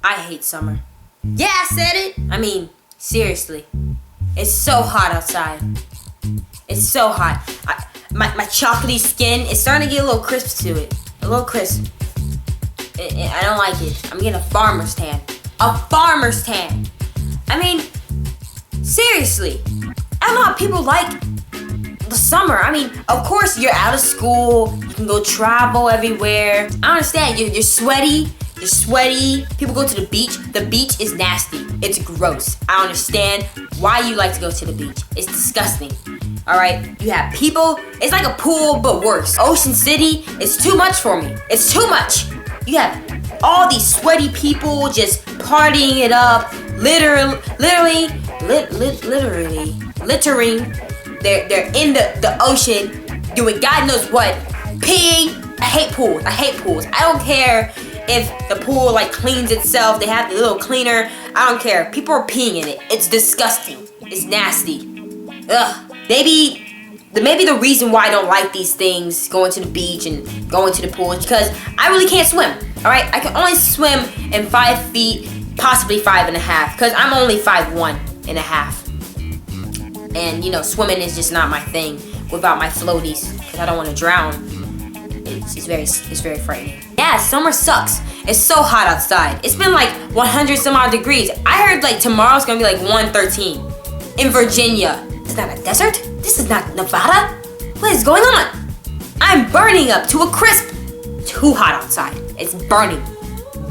I hate summer. Yeah, I said it. I mean, seriously. It's so hot outside. It's so hot. My chocolatey skin is starting to get a little crisp to it. A little crisp. I don't like it. I'm getting a farmer's tan. A farmer's tan. I mean, seriously. I don't know how people like the summer. I mean, of course you're out of school. You can go travel everywhere. I understand. You're sweaty. You're sweaty. People go to the beach. The beach is nasty. It's gross. I understand why you like to go to the beach. It's disgusting. Alright? You have people. It's like a pool, but worse. Ocean City is too much for me. It's too much. You have all these sweaty people just partying it up. Literally. They're in the ocean doing God knows what. Peeing. I hate pools. I don't care if the pool like cleans itself. They have the little cleaner. I don't care. People are peeing in it. It's disgusting. It's nasty. Ugh. Maybe the reason why I don't like these things, going to the beach and going to the pool, is because I really can't swim. Alright? I can only swim in 5 feet, possibly 5.5, because I'm only 5'1.5". And you know, swimming is just not my thing without my floaties, because I don't want to drown. It's very frightening. Yeah, summer sucks. It's so hot outside. It's been like 100 some odd degrees. I heard like tomorrow's gonna be like 113 in Virginia. It's not a desert. This is not Nevada. What is going on? I'm burning up to a crisp. Too hot outside. It's burning.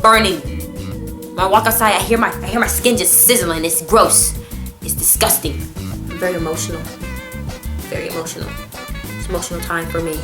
When I walk outside, I hear my skin just sizzling. It's gross. It's disgusting. I'm very emotional. It's emotional time for me.